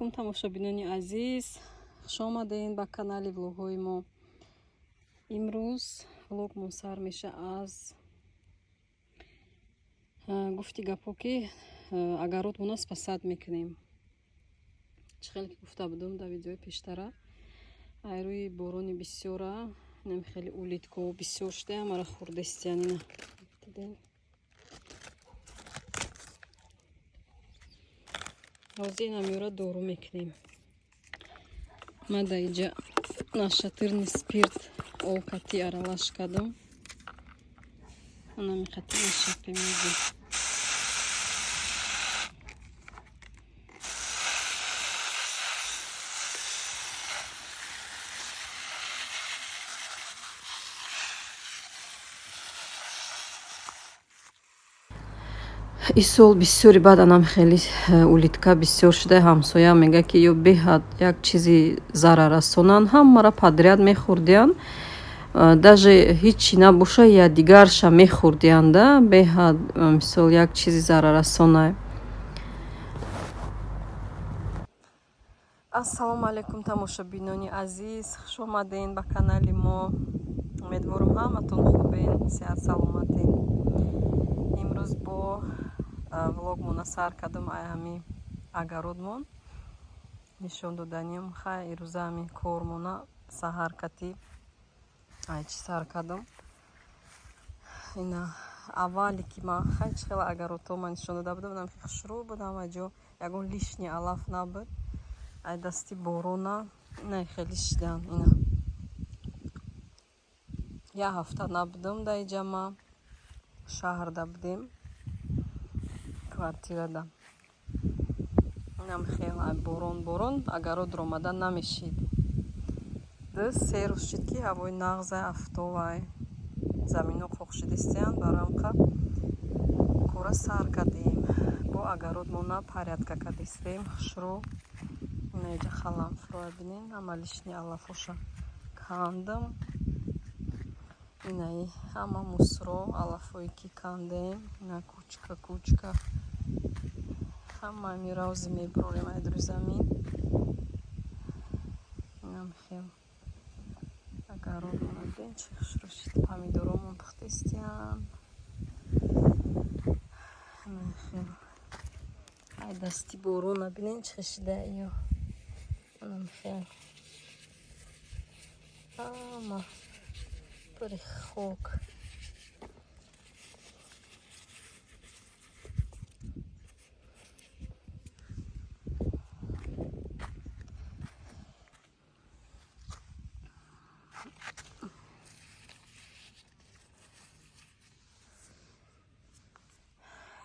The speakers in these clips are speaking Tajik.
алайкум тамошобинони азиз, хуш омадед ба канали влогҳои мо. имрӯз влогмон сар меша аз гуфти гапо ки агарот муносиба сад мекунем. чӣ хеле ки гуфта будам дар видеои пештара, айрӯи борони бисёра нами хеле улитко бисёр шуда мара хурдестиянина ҳозир намиёра дору мекунем. ма да иҷа нашатирни спирт овкати аралаш кардам. Нами қати нашапе меди. исол бисёри баъд анам хеле улитка бисёр шуда. ҳамсоя мега ки ё беҳад як чизи зараррасонан, ҳамара подряд мехӯрдиян, даже ҳичи набоша я дигарша мехӯрдиянда. беҳад мисол як чизи зараррасонае. ассалому алайкум тамошобинони азиз, хуш омадед ба канали мо. умедворам ҳаматон хубен, сеҳат саломатен. имрӯз бо влогмона сар кардам ҳами агародмон нишон доданиам. хай рӯза ҳами кормона саҳар кати айчи сар кардам. ина аввале ки ман хай чӣ хела агародҳо ман нишон дода будам, будам ки хушрӯ будам, аҷо ягон лишни алаф набуд. ай дасти борона ина хеле шидан. ина як ҳафта набудам да иҷа, ма шаҳрда будем квартирада. инам хела борон агародро омада намешид. се рӯз шид ки ҳавои нағза афтовай замино қоқшидистиян. барамқа кора сар кардем, бо агародмона порядка кардистем. хушрӯ ина иҷа халамфурӯя бинен, ҳама лишни алафоша кандам. инаи ҳама мусро алафое ки кандем, ина кучка ҳама миравзи мебурорем айдруи замин. инам хел агародмона бин чӣ хушрӯ шид. помидоромон пухтестиян. ай дасти борона бинен чӣ шида. ё инам хел ҳама пури хок.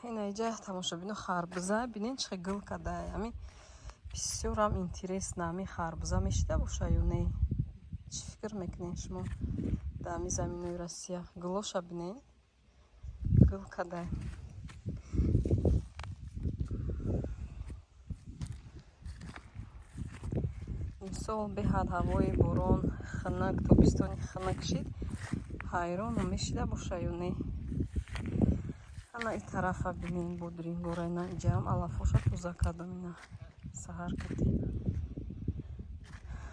ина иҷа тамошобино харбуза бинен чӣ гул кардае. ҳами бисёрам интересна. ҳами харбуза мешида боша ё не? чӣ фикр мекунед шумо дар ҳами заминои Россия? гулоша бинен гул кардае. имсол беҳад ҳавои борон хунак, тобистони хунак шид. ҳайрону мешида боша ё не? ана ин тарафа бинен бодрингора. ина иҷаам алафоша тоза кардам. ина саҳар кати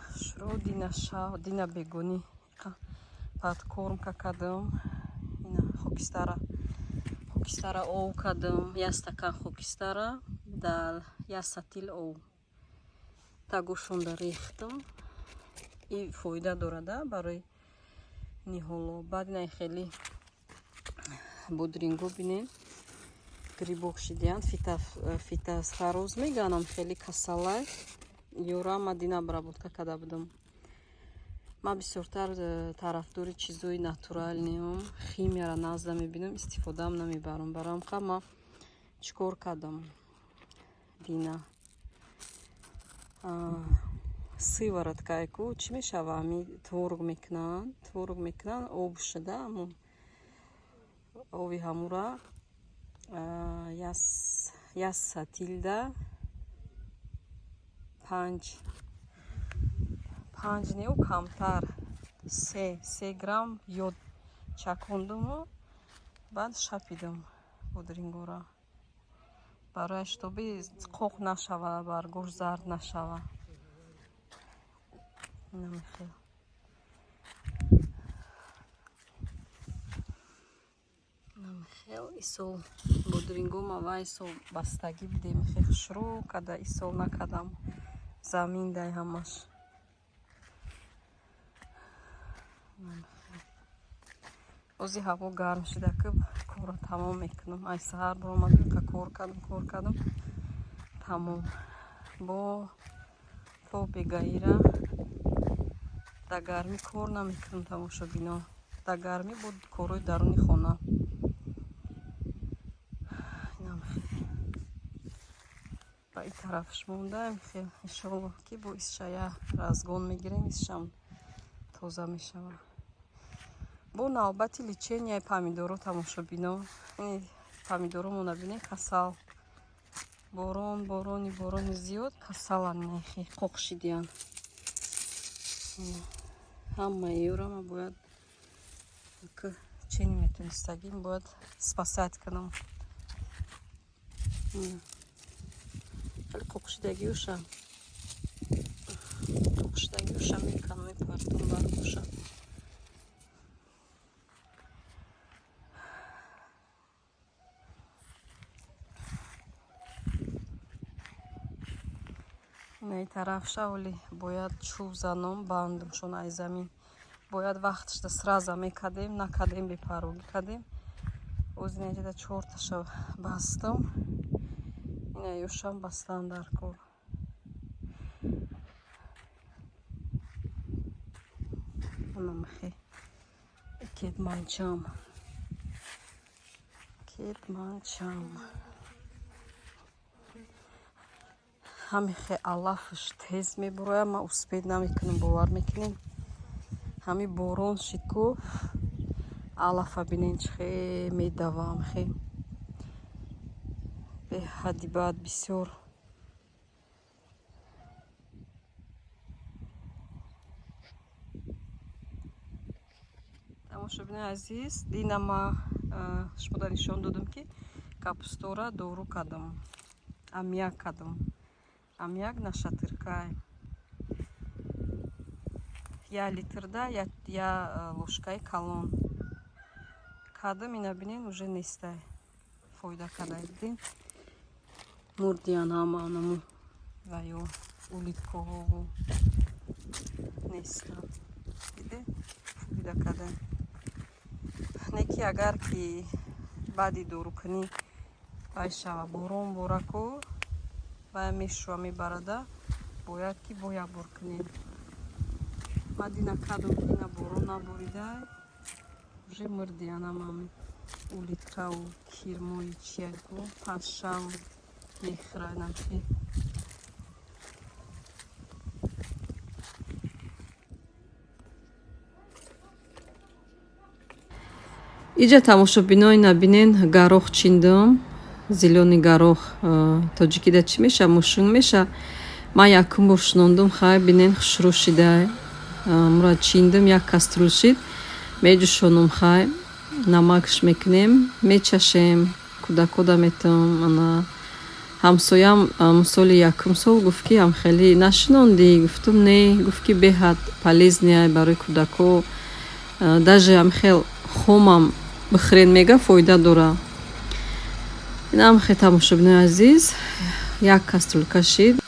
хушрӯ дина бегонӣ падкормка кардам. ина хокистара ов кардам. як стакан хокистара дар як сатил ов тагошонда рехтам. ин фоида дорада барои ниҳоло. баъд ина хеле бодринго бинен грибок шидиян, фитосфароз меганам, хеле касалай ёрама дина обработка карда будам. ма бисёртар тарафдори чизои натуралиам, химияра назда мебинам, истифодаам намебарам. барамқа ма чикор кардам? дина сывороткайку чӣ мешава? ҳами творог мекунанд об шуда ҳамун оби ҳамура як сатилда 5 неу камтар 3 грамм ёд чакондуму баъд шапидам бодрингора. барои штоби қоқ нашава, бар гӯшт зард нашава. Намехел. Намехел исол бодрингома ва исол бастагӣ бидем хел шурӯъ када исол накадам замин дай ҳамаш. Ози ҳаво гарм шуда ки корро тамом мекунам. Ай саҳар баромадам ка кор кардам тамом. Бо тоби гаира да гармӣ кор намекунам тамошобино. Да гармӣ бо корҳои даруни хона. Ба ин тарафш мондаем хел иншоалло ки бо исшая разгон мегирем исшам тоза мешава. Бо навбати личенияи помидоро тамошобино. Ин помидоромон набине касал. Борони зиёд касалан нехи қоқ шидиян. Ҳамаи ёрама бояд ки чени метонистагим бояд спасать кунам. Вале қоқшидагиёша мекунам мепартам бардоша. Инай тарафша оли бояд чӯб занам бандумшон ай замин. Бояд вақташда сраза мекадем, накадем бепарвоги кадем. Оз инаҷада 4таша бастам. Инай ёшам бастан дар кор. Намахе. Кетманчам. Ҳамихе алафш тез мебуроям, ма успед намекунам, бовар мекунем. Ҳами борон шикоф алафа бинен чӣ хе медавам хе. Беҳади баъд бисёр. Тамошобинои азиз, динама шумода нишон додам ки капустора дору кардам. Амяк кардам. Амяк на шатыркай. 1 литрда 1 ложкаи калон. Кардам ина бинен уже нестай. Фоида кардай бидин. Мурдиян ҳама анаму ва ё улиткоҳо неста. Диде? Фоида кардай. Неки агар ки баъди дорукунӣ вай шава борон бораку вай мешува мебарада бояд ки бо як бор кунем. Мадина кадом ки ина борон наборидай уже мурдиян ҳамами улиткаву кирмои чияку пашшаву мехӯрайдам ки иҷа тамошобинои набинен гарох чиндам. Зелёный горох тоҷикида чӣ меша? Мушунг меша. Ман якум бор шунондум хай бинен хушрӯ шидай. Мура чиндам як каструл шид. Меҷӯшонум хай. Намакш мекунем, мечашем. Кӯдако даметам. Ана ҳамсоям соли якум сол гуфт ки ам хеле нашинонди. Гуфтум не, гуфт ки беҳад полезняй барои кӯдако. Даже ам хел хомам бихӯрен мега фоида дора. Инам хе тамошобинои азиз, як каструл кашид.